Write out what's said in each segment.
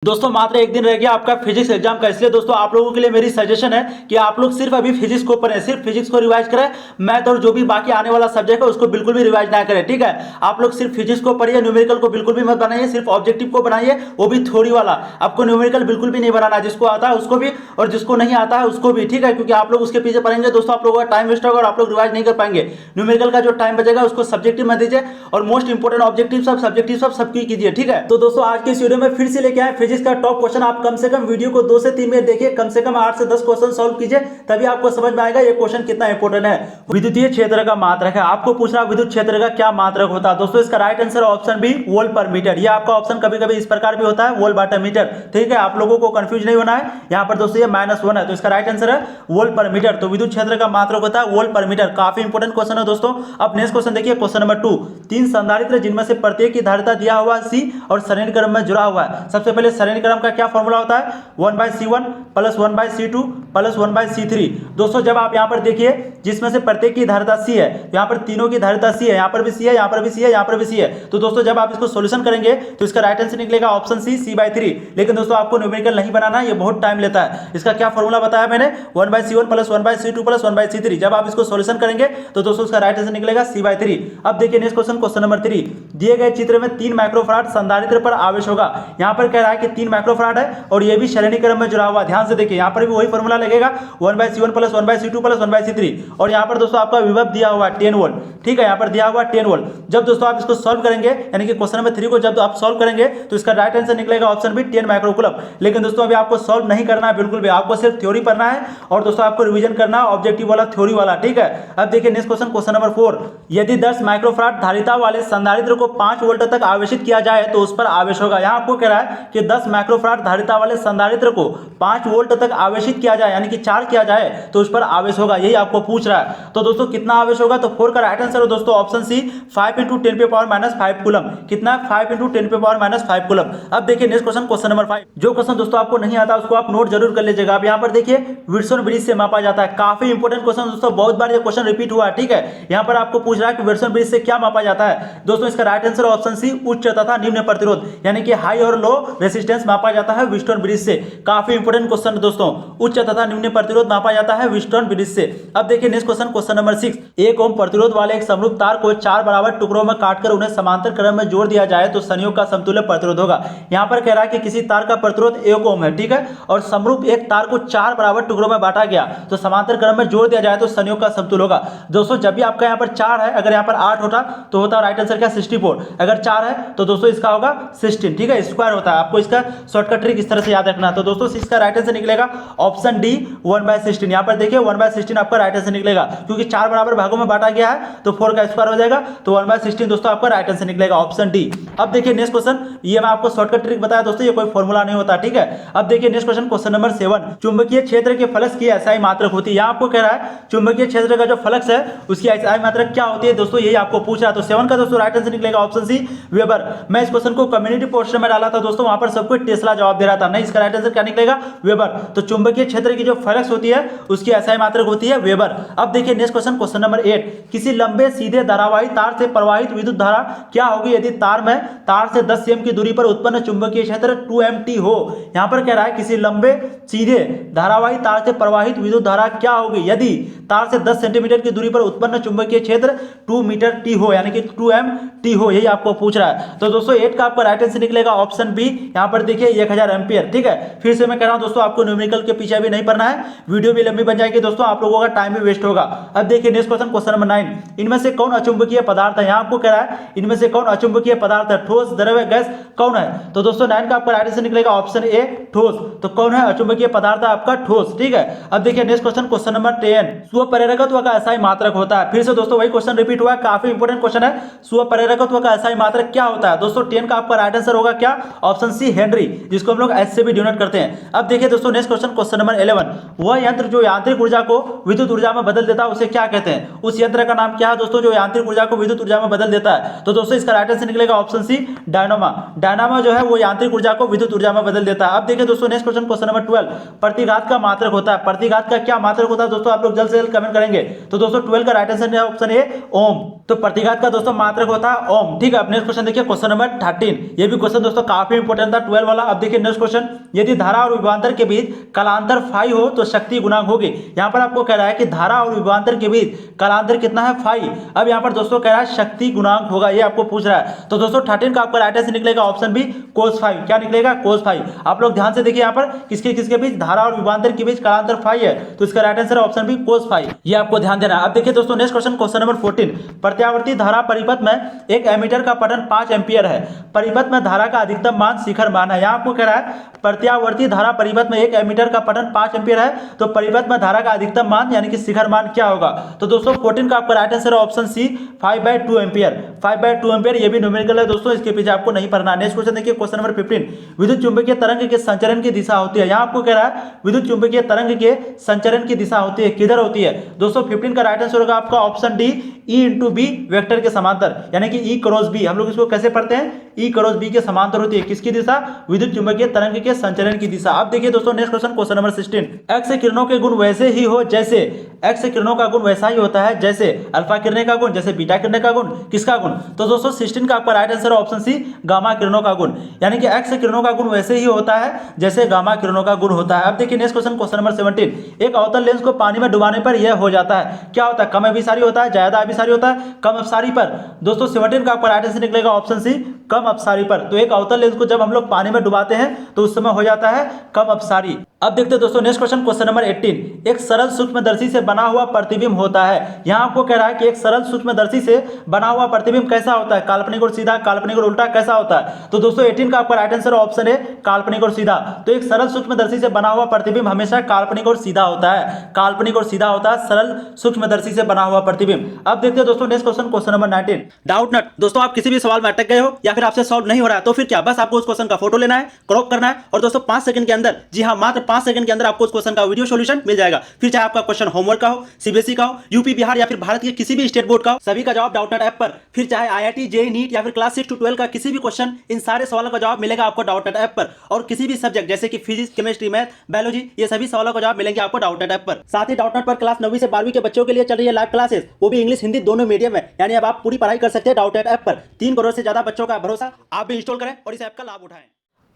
दोस्तों मात्र एक दिन रह गया आपका फिजिक्स एग्जाम का, इसलिए दोस्तों आप लोगों के लिए मेरी सजेशन है कि आप लोग सिर्फ अभी फिजिक्स को पढ़ें, सिर्फ फिजिक्स को रिवाइज करें। मैथ और जो भी बाकी आने वाला सब्जेक्ट है उसको बिल्कुल भी रिवाइज ना करें, ठीक है। आप लोग सिर्फ फिजिक्स को पढ़िए, न्यूमेरिकल को बिल्कुल भी मत बनाइए, सिर्फ ऑब्जेक्टिव को बनाइए, वो भी थ्योरी वाला। आपको न्यूमेरिकल बिल्कुल भी नहीं बनाना, जिसको आता है उसको भी और जिसको नहीं आता है उसको भी, ठीक है। क्योंकि आप लोग उसके पीछे पढ़ेंगे दोस्तों, आप लोगों का टाइम वेस्ट होगा और आप लोग रिवाइज नहीं कर पाएंगे। न्यूमेरिकल का जो टाइम बचेगा उसको सब्जेक्टिव में दीजिए और मोस्ट इंपोर्टेंट ऑब्जेक्टिव सब सब्जेक्टिव सब सबकी कीजिए, ठीक है। तो दोस्तों आज के इस वीडियो में फिर से लेके आए फिजिक्स का टॉप क्वेश्चन। आप कम से कम वीडियो को 2 से 3 मिनट देखिए, कम से कम 8 से 10 क्वेश्चन सॉल्व कीजिए, तभी आपको समझ में आएगा ये क्वेश्चन कितना इंपॉर्टेंट है। विद्युतीय क्षेत्र का मात्रक है, आपको पूछना विद्युत क्षेत्र का क्या मात्रक होता है। दोस्तों इसका right answer option B volt per metre. ये आपका ऑप्शन कभी कभी इस प्रकार भी होता है वोल्ट बटा मीटर, ठीक है। आप लोगों को कंफ्यूज नहीं होना है। यहाँ पर दोस्तों ये -1 है, तो इसका राइट आंसर है वोल्ट पर मीटर। तो विद्युत क्षेत्र का मात्रक होता है वोल्ट पर मीटर। काफी इंपॉर्टेंट क्वेश्चन है दोस्तों। अब नेक्स्ट क्वेश्चन देखिए, क्वेश्चन नंबर 2। 3 संधारित्र जिनमें से प्रत्येक की धारिता दिया हुआ है C और सरणि क्रम में जुड़ा हुआ है। सबसे पहले सरणि क्रम का क्या फॉर्मूला होता है, 1/C1 plus 1/C2 plus 1/C3। दोस्तों जब आप यहाँ पर देखिए जिसमें से प्रत्येक की धारिता C है, यहाँ पर तीनों की धारिता C है, यहाँ पर भी C है, यहाँ पर भी C है, यहाँ पर भी C है। तो दोस्तों जब आप इसको सॉल्यूशन करेंगे तो इसका राइट आंसर निकलेगा ऑप्शन C/3। लेकिन दोस्तों आपको न्यूमेरिकल नहीं बनाना है, ये बहुत टाइम लेता है। इसका क्या फॉर्मूला बताया मैंने, 1/C1 plus 1/C2 plus 1/C3। जब आप इसको सॉल्यूशन करेंगे तो दोस्तों इसका राइट आंसर निकलेगा C/3। अब देखिए नेक्स्ट क्वेश्चन, क्वेश्चन नंबर 3। दिए गए चित्र में 3 माइक्रोफराड संधारित्र पर आवेश होगा। यहाँ पर कह रहा है कि 3 माइक्रोफराड है और ये भी श्रेणी क्रम में जुड़ा हुआ। ध्यान से देखिए यहाँ पर भी वही फॉर्मूला लगेगा, 1/C1 plus 1/C2 plus 1/C3। और यहाँ पर दोस्तों आपका विभव दिया हुआ 10 वोल्ट, ठीक है। यहाँ पर दिया हुआ 10 वोल्ट। जब दोस्तों आप इसको सॉल्व करेंगे, यानी कि क्वेश्चन नंबर 3 को जब आप सॉल्व करेंगे तो इसका राइट आंसर निकलेगा ऑप्शन बी 10 माइक्रोकूलम। लेकिन दोस्तों अभी आपको सॉल्व नहीं करना है बिल्कुल भी, आपको सिर्फ थ्योरी पढ़ना है और दोस्तों आपको रिवीजन करना है ऑब्जेक्टिव वाला, थ्योरी वाला, ठीक है। अब देखिए नेक्स्ट क्वेश्चन, क्वेश्चन नंबर 4। यदि 10 माइक्रोफराड धारिता वाले संधारित्र को 5 वोल्ट तक आवेशित किया जाए तो उस पर आवेश होगा। यहाँ आपको कह रहा है कि 10 माइक्रोफराड धारिता वाले संधारित्र को 5 वोल्ट तक आवेशित किया जाए, यानी कि चार्ज किया जाए तो उस पर आवेश होगा, यही आपको पूछ रहा है। तो दोस्तों कितना आवेश होगा, तो 4 का राइट आंसर है दोस्तों ऑप्शन सी 5 × 10⁻⁻5 कूलम। कितना, 5 × 10⁻⁻5 कूलम। अब देखिए नेक्स्ट क्वेश्चन, क्वेश्चन नंबर 5। जो क्वेश्चन दोस्तों आपको नहीं आता उसको आप नोट जरूर कर लीजिएगा। अब यहाँ पर देखिए विल्सन ब्रिज से मापा जाता है। काफी इंपॉर्टेंट क्वेश्चन दोस्तों, बहुत बार ये क्वेश्चन रिपीट हुआ है, ठीक है। यहाँ पर आपको पूछ रहा है कि विल्सन ब्रिज से क्या मापा जाता है। दोस्तों इसका राइट आंसर ऑप्शन सी उच्च तथा निम्न प्रतिरोध, यानी कि हाई और लो रेसिस्टेंस मापा जाता है विल्सन ब्रिज से। काफी इंपॉर्टेंट क्वेश्चन दोस्तों, उच्च तथा निम्न प्रतिरोध मापा जाता है विल्सन ब्रिज से। अब देखिए नेक्स्ट क्वेश्चन, क्वेश्चन नंबर 6। 1 ओम प्रतिरोध वाले एक समरूप तार को 4 बराबर टुकड़ों में काटकर उन्हें समांतर क्रम में जोड़ दिया जाए तो संयोग का समतुल्य प्रतिरोध होगा। यहाँ पर कह रहा है कि किसी तार का प्रतिरोध 1 ओम है, ठीक है, और समरूप एक तार को 4 बराबर टुकड़ों में बांटा गया तो समांतर क्रम में जोड़ दिया जाए तो संयोग का समतुल्य होगा। दोस्तों जब भी आपका यहाँ पर 4 है, अगर यहाँ पर 8 होता तो होता राइट आंसर क्या 64। अगर 4 है तो दोस्तों इसका होगा 16, ठीक है, स्क्वायर होता है। आपको इसका शॉर्टकट ट्रिक इस तरह से याद रखना। तो दोस्तों इसका राइट आंसर निकलेगा ऑप्शन डी 1/16। यहाँ पर देखिए 1/16 आपका राइट आंसर निकलेगा, क्योंकि 4 बराबर भागों में बांटा गया है तो 4 का स्क्वायर हो जाएगा, तो 1/16 दोस्तों आपका राइट आंसर निकलेगा ऑप्शन डी। अब देखिए नेक्स्ट क्वेश्चन, ये मैं आपको शॉर्टकट ट्रिक बताया दोस्तों, ये कोई फॉर्मूला नहीं होता, ठीक है। अब देखिए नेक्स्ट क्वेश्चन, क्वेश्चन नंबर 7। चुंबकीय क्षेत्र के फ्लक्स की एसआई मात्रक होती है। यहाँ आपको कह रहा है चुंबकीय क्षेत्र का जो फ्लक्स है उसकी एसआई मात्रक क्या होती है, दोस्तों यही आपको पूछ रहा है। तो 7 का दोस्तों राइट आंसर निकलेगा ऑप्शन सी वेबर। मैं इस क्वेश्चन को कम्युनिटी पोस्टर में डाला था दोस्तों, वहां पर सबको टेस्ला जवाब दे रहा था, नहीं, इसका राइट आंसर क्या निकलेगा वेबर। तो चुंबकीय क्षेत्र की जो फ्लक्स होती है उसकी एसआई मात्रक होती है वेबर। अब देखिए नेक्स्ट क्वेश्चन, क्वेश्चन नंबर 8। किसी लंबे सीधे धारावाही तार से प्रवाहित विद्युत धारा क्या होगी यदि तार से 10 सेम की दूरी पर उत्पन्न चुंबकीय क्षेत्र 2mt हो। यहाँ पर कह रहा है किसी लंबे सीधे धारावाही तार से प्रवाहित विद्युत धारा क्या होगी यदि तार से 10 सेंटीमीटर की दूरी पर उत्पन्न चुंबकीय क्षेत्र 2 मीटर टी हो, यानी कि 2mt हो, यही आपको पूछ रहा है। तो दोस्तों 8 का आपका राइट आंसर निकलेगा ऑप्शन बी। यहाँ पर देखिए 1000 एम्पियर, ठीक है। फिर से मैं कह रहा हूं दोस्तों आपको न्यूमेरिकल के पीछे भी नहीं पढ़ना है, वीडियो भी लंबी बन जाएगी दोस्तों, आप लोगों का टाइम भी वेस्ट होगा। अब देखिए नेक्स्ट क्वेश्चन, क्वेश्चन नंबर 9। इनमें से कौन अचुंबकीय पदार्थ है। यहाँ आपको कह रहा है इनमें से कौन अचुंबकीय पदार्थ है, ठोस, द्रव्य, गैस, कौन है। तो दोस्तों 9 का आपका राइट आंसर निकलेगा ऑप्शन ए ठोस। तो कौन है अचुंबकीय पदार्थ है आपका ठोस, ठीक है। अब देखिए नेक्स्ट क्वेश्चन, क्वेश्चन नंबर 10। स्वप्रेरकत्व का एसआई मात्रक होता है। फिर से दोस्तों वही क्वेश्चन रिपीट हुआ है, काफी इंपॉर्टेंट क्वेश्चन है। स्वप्रेरकत्व का एसआई मात्रक क्या होता है दोस्तों, 10 का आपका राइट आंसर होगा क्या, ऑप्शन सी हेनरी, जिसको हम लोग एच से भी डिनोट करते हैं। अब देखिए दोस्तों नेक्स्ट क्वेश्चन, क्वेश्चन नंबर 11। वह यंत्र जो यांत्रिक ऊर्जा को विद्युत ऊर्जा में बदल देता है उसे क्या कहते हैं। उस यंत्र का नाम क्या है दोस्तों जो यांत्रिक ऊर्जा को विद्युत ऊर्जा में बदल देता है। तो दोस्तों इसका राइट आंसर निकलेगा ऑप्शन सी डायनामा। डायनामा जो है वो यांत्रिक ऊर्जा को विद्युत ऊर्जा में बदल देता है। अब देखिए दोस्तों नेक्स्ट क्वेश्चन, क्वेश्चन नंबर 12। प्रतिघात का मात्रक होता है। प्रतिघात का क्या मात्रक होता है दोस्तों, आप लोग जल्द से जल्द कमेंट करेंगे। तो दोस्तों 12 का राइट आंसर है ऑप्शन ए ओम। तो प्रतिघात का दोस्तों मात्रक होता है ओम, ठीक है। अब नेक्स्ट क्वेश्चन देखिए, क्वेश्चन नंबर 13। ये भी क्वेश्चन दोस्तों काफी इंपॉर्टेंट था 12 वाला। अब देखिए नेक्स्ट क्वेश्चन, यदि धारा और विभवांतर के बीच कालांतर फाई हो तो शक्ति गुणांक होगी। यहाँ पर आपको कह रहा है कि धारा और विभवांतर के बीच कालांतर कितना है, फाई। अब यहाँ पर दोस्तों कह रहा है शक्ति गुणांक होगा, ये आपको पूछ रहा है। तो दोस्तों 13 का आपका राइट आंसर निकलेगा ऑप्शन बी कोस फाई। क्या निकलेगा, कोस फाई। आप लोग ध्यान से देखिए यहाँ पर किसके किसके बीच, धारा और विभवांतर के बीच कालांतर फाई है, तो इसका right answer option B cos phi. ये आपको ध्यान देना है। अब देखिए दोस्तों नेक्स्ट क्वेश्चन, क्वेश्चन नंबर 14, प्रत्यावर्ती धारा परिपथ में एक एमीटर का पठन 5 एम्पियर है, परिपथ में धारा का अधिकतम मान शिखर मान है। यहाँ आपको कह रहा है प्रत्यावर्ती धारा परिपथ में एक एमीटर का पठन 5 एम्पियर है, तो परिपथ में धारा का अधिकतम मान यानी कि शिखर मान क्या होगा। तो दोस्तों 14 का आपका right answer option C 5/2 ampere. 5/2 ampere ये भी न्यूमेरिकल है दोस्तों, इसके पीछे आपको नहीं पढ़ना। नेक्स्ट क्वेश्चन देखिए क्वेश्चन नंबर 15, विद्युत चुंबकीय तरंग के संचरण की दिशा होती है। यहाँ आपको कह रहा है विद्युत चुंबकीय तरंग के संचरण की दिशा होती है, किधर होती है। दोस्तों 15 का राइट आंसर होगा आपका option D E into B vector के समांतर, यानी कि ई क्रॉस बी। हम लोग इसको कैसे पढ़ते हैं, ई क्रॉस बी के समांतर होती है किसकी दिशा, विद्युत चुंबकीय तरंग के संचरण की दिशा। अब देखिए दोस्तों next question, question number 16, x किरणों के गुण वैसे ही हो जैसे, एक्स किरणों का गुण वैसा ही होता है जैसे अल्फा किरणें का गुण, जैसे बीटा किरणें का गुण, किसका गुण। तो दोस्तों 16 का आपका right answer option C gamma किरणों का गुण, यानी कि एक्स किरणों का गुण वैसे ही होता है जैसे गामा किरणों का गुण होता है। अब देखिए नेक्स्ट क्वेश्चन, क्वेश्चन नंबर 17, एक अवतल लेंस को पानी में डुबाने पर यह हो जाता है, क्या होता है, कम अभिसारी होता है, ज्यादा अभिसारी होता है, कम अपसारी पर। दोस्तों 17 का आपका राइट आंसर निकलेगा ऑप्शन सी कम अपसारी पर। तो एक अवतल लेंस को जब हम लोग पानी में डुबाते हैं तो उस समय हो जाता है कम अपसारी। अब देखते हैं दोस्तों नेक्स्ट क्वेश्चन, क्वेश्चन नंबर 18, एक सरल सूक्ष्मदर्शी से बना हुआ प्रतिबिंब होता है। यहाँ आपको कह रहा है कि एक सरल सूक्ष्मदर्शी से बना हुआ प्रतिबिंब कैसा होता है, काल्पनिक और सीधा, काल्पनिक और उल्टा, कैसा होता है। तो दोस्तों 18 का आपका राइट आंसर ऑप्शन है काल्पनिक और सीधा। तो एक सरल सूक्ष्मदर्शी से बना हुआ प्रतिबिंब हमेशा काल्पनिक और सीधा होता है, काल्पनिक और सीधा होता है सरल सूक्ष्मदर्शी से बना हुआ प्रतिबिंब। अब देखते हैं दोस्तों next question, question number 19, doubt not. दोस्तों आप किसी भी सवाल में अटक गए हो या फिर आपसे सॉल्व नहीं हो रहा है तो फिर क्या, बस आपको उस क्वेश्चन का फोटो लेना है, क्रॉप करना है और दोस्तों 5 सेकंड के अंदर, जी हाँ मात्र 5 सेकंड के अंदर आपको उस क्वेश्चन का वीडियो सॉल्यूशन मिल जाएगा। फिर चाहे आपका क्वेश्चन होमवर्क का हो, सीबीएसई का हो, यूपी बिहार या फिर भारत के किसी भी स्टेट बोर्ड का हो, सभी का जवाब डाउटनेट ऐप पर। फिर चाहे आईआईटी जेईई नीट या फिर क्लास 6 to 12 का किसी भी क्वेश्चन, इन सारे सवालों का जवाब मिलेगा आपको डाउटनेट ऐप पर। और किसी भी सब्जेक्ट जैसे कि फिजिक्स, केमिस्ट्री, मैथ, बायोलॉजी, ये सभी सवालों का जवाब मिलेंगे आपको डाउटनेट ऐप पर। साथ ही डाउटनेट पर क्लास 9वीं से 12वीं के बच्चों के लिए चल रही है लाइव क्लासेस, वो भी इंग्लिश हिंदी दोनों मीडियम में, यानी अब आप पूरी पढ़ाई कर सकते हैं डाउटनेट ऐप पर। 3 करोड़ से ज्यादा बच्चों का भरोसा, आप भी इंस्टॉल करें और इस ऐप का लाभ उठाएं।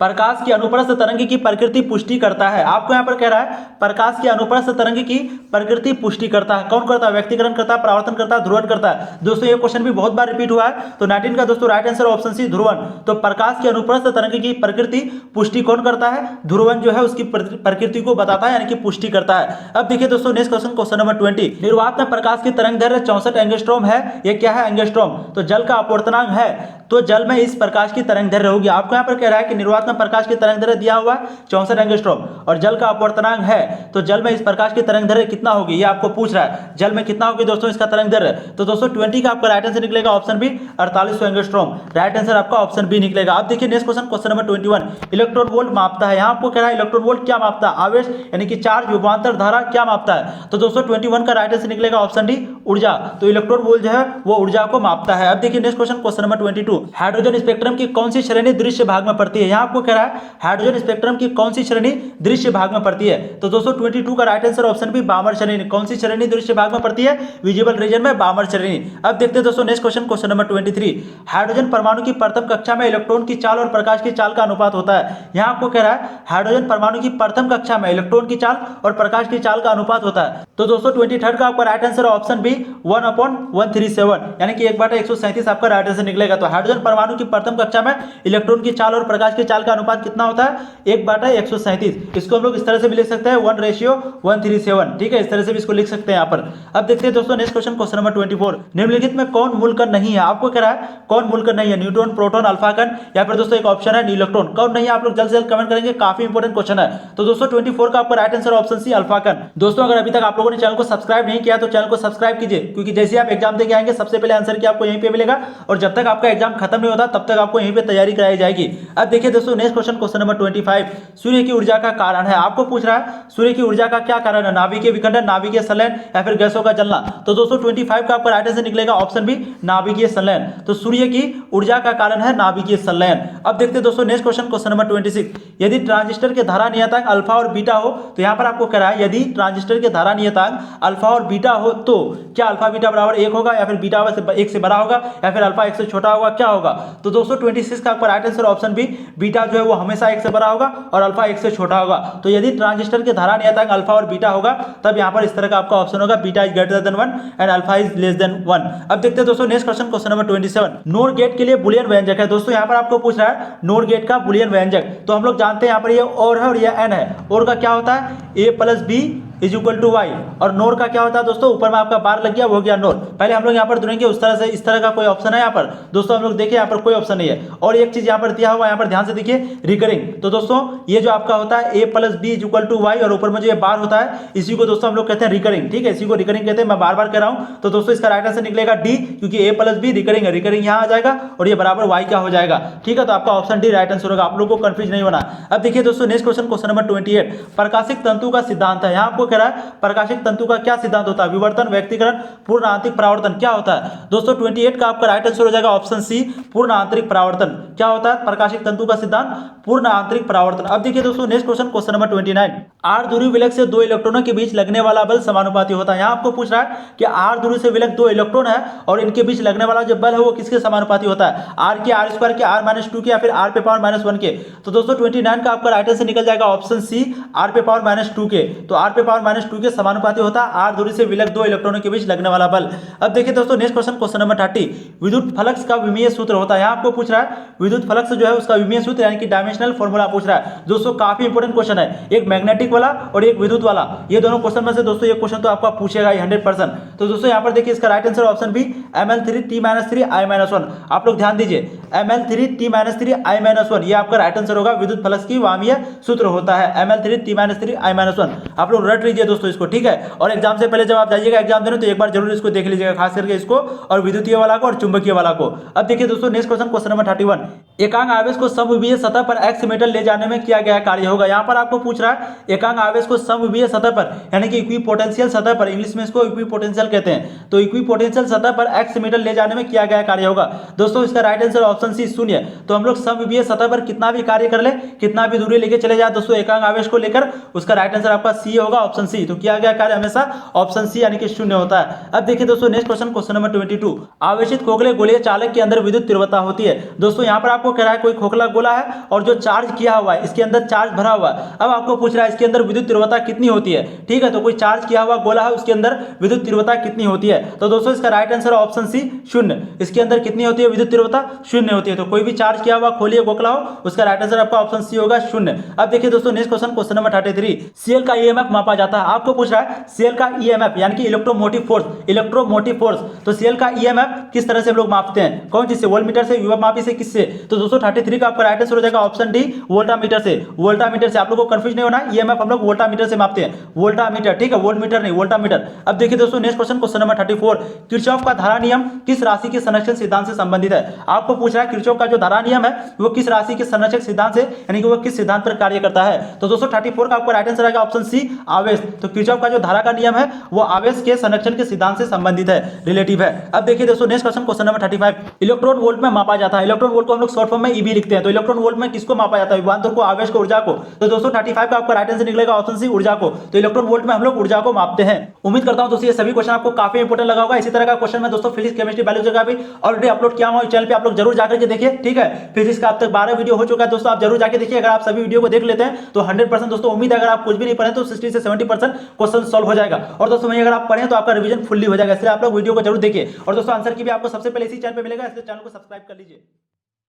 प्रकाश की अनुप्रस्थ तरंग की प्रकृति पुष्टि करता है। आपको यहाँ पर कह रहा है प्रकाश की अनुप्रस्थ तरंग की प्रकृति पुष्टि करता है, कौन करता है, व्यक्तिकरण करता है, परावर्तन करता है, ध्रुवण करता है। दोस्तों ये क्वेश्चन भी बहुत बार रिपीट हुआ है, तो 19 का दोस्तों राइट आंसर ऑप्शन सी ध्रुवण। तो प्रकाश की अनुप्रस्थ तरंग की प्रकृति पुष्टि कौन करता है, ध्रुवण जो है उसकी प्रकृति को बताता है, यानी कि पुष्टि करता है। अब देखिए दोस्तों नेक्स्ट क्वेश्चन, क्वेश्चन नंबर 20, निर्वात में प्रकाश की तरंग दैर्घ्य 64 एंगस्ट्रॉम है, ये क्या है, एंगस्ट्रॉम। तो जल का अपवर्तनांक है, तो जल में इस प्रकाश की तरंग दैर्घ्य होगी। आपको यहाँ पर कह रहा है कि निर्वात में प्रकाश की तरंग दैर्घ्य दिया हुआ 64 एंगस्ट्रॉम और जल का अपवर्तनांक है, तो जल में इस प्रकाश की तरंग दैर्घ्य कितना होगी, ये आपको पूछ रहा है, जल में कितना होगी दोस्तों इसका तरंग दैर्घ्य। तो दोस्तों 20 का आपका राइट आंसर निकलेगा option B 4800 angstrom. Right answer आपका ऑप्शन बी निकलेगा। अब देखिए next question, question number 21, electron volt मापता है। यहाँ आपको कह रहा है इलेक्ट्रॉन वोल्ट क्या मापता है, आवेश यानी कि चार्ज, विभवांतर, धारा क्या मापता है। तो दोस्तों 21 का राइट आंसर निकलेगा ऑप्शन डी ऊर्जा। तो इलेक्ट्रॉन वोल्ट जो है वो ऊर्जा को मापता है। अब देखिए next question, question number 22, hydrogen spectrum की कौन सी श्रेणी दृश्य भाग में पड़ती है। यहाँ आपको कह रहा है हाइड्रोजन स्पेक्ट्रम की कौन सी श्रेणी दृश्य भाग में पड़ती है। तो दोस्तों 22 का राइट आंसर ऑप्शन बी बामर श्रेणी। कौन सी श्रेणी दृश्य भाग में पड़ती है, विजिबल रीजन में बामर श्रेणी। अब देखते हैं दोस्तों next question, question number 23, hydrogen परमाणु की प्रथम कक्षा में इलेक्ट्रॉन की चाल और प्रकाश की चाल का अनुपात होता है। यहाँ आपको कह रहा है हाइड्रोजन परमाणु की प्रथम कक्षा में इलेक्ट्रॉन की चाल और प्रकाश की चाल का अनुपात होता है। तो दोस्तों 23 का आपका राइट आंसर ऑप्शन बी 1/137, यानी कि 1/137 आपका राइट आंसर निकलेगा। तो हाइड्रोजन परमाणु की प्रथम कक्षा में इलेक्ट्रॉन की चाल और प्रकाश की चाल का अनुपात कितना होता है, 1/137। इसको हम लोग इस तरह से भी लिख सकते हैं 1:137। ठीक है, इस तरह से भी इसको लिख सकते हैं यहाँ पर। अब देखते हैं दोस्तों नेक्स्ट क्वेश्चन, क्वेश्चन नंबर 24, निम्नलिखित में कौन मूल कण नहीं है। आपको कह रहा है कौन मूल कण नहीं है, न्यूट्रॉन, प्रोटॉन, अल्फा कण या फिर दोस्तों एक ऑप्शन है इलेक्ट्रॉन। कौन नहीं है आप लोग जल्द से जल्द कमेंट करेंगे, काफी इंपॉर्टेंट क्वेश्चन है। तो दोस्तों 24 का आपका right answer option C alpha कण। दोस्तों अगर अभी तक आप लोगों ने चैनल को सब्सक्राइब नहीं किया तो चैनल को सब्सक्राइब कीजिए, क्योंकि जैसे आप एग्जाम देके आएंगे सबसे पहले आंसर की आपको यहीं पे मिलेगा और जब तक आपका एग्जाम खत्म नहीं होता तब तक आपको यहीं पे तैयारी कराई जाएगी। अब देखिए दोस्तों नेक्स्ट क्वेश्चन, क्वेश्चन नंबर 25, सूर्य की ऊर्जा का कारण है। आपको पूछ रहा है सूर्य की ऊर्जा का क्या कारण है, नाभिकीय विखंडन, नाभिकीय संलयन या फिर गैसों का जलना। तो दोस्तों 25 का आपका राइट आंसर निकलेगा ऑप्शन बी नाभिकीय संलयन। तो सूर्य की ऊर्जा का कारण है नाभिकीय संलयन। अब देखते हैं दोस्तों नेक्स्ट क्वेश्चन, क्वेश्चन नंबर 26, यदि ट्रांजिस्टर के धारा नियतांक अल्फा और बीटा हो, तो यहाँ पर आपको कह रहा है यदि ट्रांजिस्टर के धारा नियतांक अल्फा और बीटा हो तो क्या अल्फा बीटा बराबर 1 होगा या फिर बीटा 1 से बड़ा होगा या फिर अल्फा 1 से छोटा होगा, क्या होगा। तो दोस्तों 26 का आपका right answer option B beta beta जो है वो हमेशा 1 से बड़ा होगा और अल्फा 1 से छोटा होगा। तो यदि ट्रांजिस्टर के धारा नियतांक अल्फा और बीटा होगा तब यहाँ पर इस तरह का आपका ऑप्शन होगा, beta is greater than 1 and alpha is less than 1। अब देखते हैं दोस्तों next question, question number 27। NOR gate के लिए बुलियन व्यंजक है। दोस्तों यहाँ पर आपको पूछ रहा है नोर गेट का बुलियन व्यंजक। तो हम लोग जानते हैं यहाँ पर ये और है और ये एन है। और का क्या होता है, A plus B is equal to Y. और नोर का क्या होता है दोस्तों, ऊपर में आपका बार लग गया वो हो गया नोर। पहले हम लोग यहाँ पर ढूंढेंगे उस तरह से, इस तरह का कोई ऑप्शन है यहाँ पर दोस्तों, हम लोग देखिए यहाँ पर कोई ऑप्शन नहीं है। और एक चीज यहाँ पर दिया हुआ, यहाँ पर ध्यान से देखिए रिकरिंग। तो दोस्तों ये जो आपका होता है A plus B is equal to Y और ऊपर में जो ये बार होता है इसी को दोस्तों हम लोग कहते हैं रिकरिंग। ठीक है, इसी को रिकरिंग कहते हैं, मैं बार बार कह रहा हूँ। तो दोस्तों इसका राइट आंसर निकलेगा डी, क्योंकि ए प्लस बी रिकरिंग है, रिकरिंग यहाँ आ जाएगा और ये बराबर वाई का हो जाएगा। ठीक है, तो आपका ऑप्शन डी राइट आंसर होगा, आप लोगों को कंफ्यूज नहीं होना। अब देखिए दोस्तों नेक्स्ट क्वेश्चन, क्वेश्चन नंबर 28। प्रकाशिक तंतु का सिद्धांत है। यहाँ आपको कह रहा है प्रकाशिक तंतु का क्या सिद्धांत होता है, विवर्तन, व्यक्तीकरण, पूर्ण आंतरिक परावर्तन क्या होता है। दोस्तों 28 का आपका राइट आंसर हो जाएगा ऑप्शन सी, पूर्ण आंतरिक परावर्तन। क्या होता है प्रकाशिक तंतु का सिद्धांत, पूर्ण आंतरिक परावर्तन। अब देखिए दोस्तों next question, question number 29। R दूरी विलक से दो इलेक्ट्रॉनों के बीच लगने वाला बल समानुपाती होता है। यहाँ आपको पूछ रहा है कि आर दूरी से विलक दो इलेक्ट्रॉन है और इनके बीच लगने वाला जो बल है वो किसके समानुपाती होता है, आर के आर स्क्वायर के आर माइनस 2 के या फिर आर पे पावर माइनस 1 के। तो दोस्तों 29 का आपका राइट आंसर निकल जाएगा ऑप्शन सी, आर पे पावर माइनस 2 के। तो आर पे पावर माइनस 2 के समानुपाती होता है आर दूरी से विलक दो इलेक्ट्रॉनों के बीच लगने वाला बल। अब देखिए दोस्तों नेक्स्ट क्वेश्चन, क्वेश्चन नंबर 30। विद्युत फ्लक्स का विमीय सूत्र होता है। यहाँ आपको पूछ रहा है विद्युत फ्लक्स जो है उसका विमीय सूत्र यानी कि डायमेंशनल फॉर्मूला पूछ रहा है। दोस्तों काफी इंपोर्टेंट क्वेश्चन है, एक मैग्नेटिक वाला और एक विद्युत वाला। ये दोनों क्वेश्चन में से दोस्तों ये क्वेश्चन तो आपका पूछेगा ही 100%। तो दोस्तों यहाँ पर देखिए इसका right answer option B, ml3t-3 I-1। आप लोग ध्यान दीजिए ml3t-3 I-1 ये आपका राइट आंसर होगा, विद्युत फ्लक्स की विमीय सूत्र होता है ml3t-3 I-1। आप लोग रट लीजिए दोस्तों इसको, ठीक है। और एग्जाम से पहले जब आप जाइएगा एग्जाम देने तो एक बार जरूर इसको देख लीजिएगा, खास करके इसको और विद्युतीय वाला को और चुंबकीय वाला को। अब देखिए दोस्तों नेक्स्ट क्वेश्चन, क्वेश्चन नंबर 31। एकांक आवेश को समविमीय सतह पर x मीटर ले जाने में किया गया कार्य होगा। यहाँ पर आपको पूछ रहा है एकांक आवेश को समविमीय सतह पर यानी कि इक्विपोटेंशियल सतह पर, इंग्लिश में इसको इक्विपोटेंशियल कहते हैं। तो इक्विपोटेंशियल सतह पर x मीटर ले जाने में किया गया कार्य होगा। दोस्तों इसका राइट आंसर ऑप्शन सी 0। तो हम लोग समविमीय सतह पर कितना भी कार्य कर ले, कितना भी दूरी लेके चले जाए दोस्तों एकांक आवेश को लेकर, उसका राइट आंसर आपका सी होगा, ऑप्शन सी। तो किया गया कार्य हमेशा ऑप्शन सी यानी कि 0 होता है। अब देखिए दोस्तों नेक्स्ट क्वेश्चन, क्वेश्चन नंबर 22। आवेशित खोखले गोलीय चालक के अंदर विद्युत तीव्रता होती है। दोस्तों यहाँ पर आपको कह रहा है कोई खोखला गोला है और जो चार्ज किया हुआ है इसके अंदर चार्ज भरा हुआ है। अब आपको पूछ रहा है इसके अंदर विद्युत तीव्रता कितनी होती है। ठीक है, तो कोई चार्ज किया हुआ गोला है उसके अंदर विद्युत तीव्रता कितनी होती है। तो दोस्तों इसका राइट आंसर ऑप्शन सी 0। इसके अंदर कितनी होती है विद्युत तीव्रता, 0 होती है। तो कोई भी चार्ज किया हुआ खोलिए गोखला हो उसका राइट आंसर आपका ऑप्शन सी होगा 0। अब देखिए दोस्तों next question, question number 33। Cell का ईएमएफ मापा जाता है। आपको पूछ रहा है सेल का ईएमएफ यानी कि इलेक्ट्रोमोटिव फोर्स, इलेक्ट्रोमोटिव फोर्स। तो सेल का ईएमएफ किस तरह से हम लोग मापते हैं, कौन चीज से, वोल्टमीटर से, विभव मापी से, किससे। तो दोस्तों 33 का आपका राइट आंसर हो जाएगा ऑप्शन डी, वोल्टामीटर से। वोल्टामीटर से, आप लोगों को कंफ्यूज नहीं होना, ईएमएफ हम लोग वोल्टामीटर से मापते हैं, वोल्टामीटर। ठीक है, वोल्टमीटर नहीं, वोल्टामीटर। अब देखिए दोस्तों next question, question number 34। Kirchhoff का धारा नियम किस राशि के संरक्षण सिद्धांत से संबंधित है। आपको पूछ रहा है किरचॉफ का जो धारा नियम है वो किस राशि के संरक्षक सिद्धांत से यानी कि वो किस सिद्धांत पर कार्य करता है। तो दोस्तों 34 का आपका राइट आंसर आएगा ऑप्शन सी, आवेश। तो किरचॉफ का जो धारा का नियम है वो आवेश के संरक्षण के सिद्धांत से संबंधित है, रिलेटिव है। अब देखिए दोस्तों next question, question number 35। Electron volt में मापा जाता है। इलेक्ट्रॉन वोल्ट को हम लोग शॉर्ट फॉर्म में ईबी लिखते हैं। तो इलेक्ट्रॉन वोल्ट में किसको मापा जाता है, विभवांतर को, आवेश को, ऊर्जा को। तो दोस्तों 35 का आपका राइट आंसर निकलेगा ऑप्शन सी, ऊर्जा को। तो इलेक्ट्रॉन वोल्ट में हम लोग ऊर्जा को मापते हैं। उम्मीद करता हूं दोस्तों ये सभी क्वेश्चन आपको काफी इंपोर्टेंट लगा होगा। इसी तरह का क्वेश्चन मैं दोस्तों फिजिक्स, केमिस्ट्री, बायोलॉजी का भी ऑलरेडी अपलोड किया हुआ है चैनल पे, आप लोग जरूर जाकर के देखिए। ठीक है, फिजिक्स का अब तक 12 वीडियो हो चुका है दोस्तों, आप जरूर जाके देखिए। अगर आप सभी वीडियो को देख लेते हैं तो 100% दोस्तों उम्मीद है अगर आप कुछ भी नहीं पढ़े तो 60 से 70% क्वेश्चन सॉल्व हो जाएगा। और दोस्तों वहीं अगर आप पढ़ें तो आपका रिवीजन फुल्ली हो जाएगा, इसलिए आप लोग वीडियो को जरूर देखिए। और दोस्तों आंसर की भी आपको सबसे पहले इसी चैनल पे मिलेगा, इसलिए चैनल को सब्सक्राइब कर लीजिए।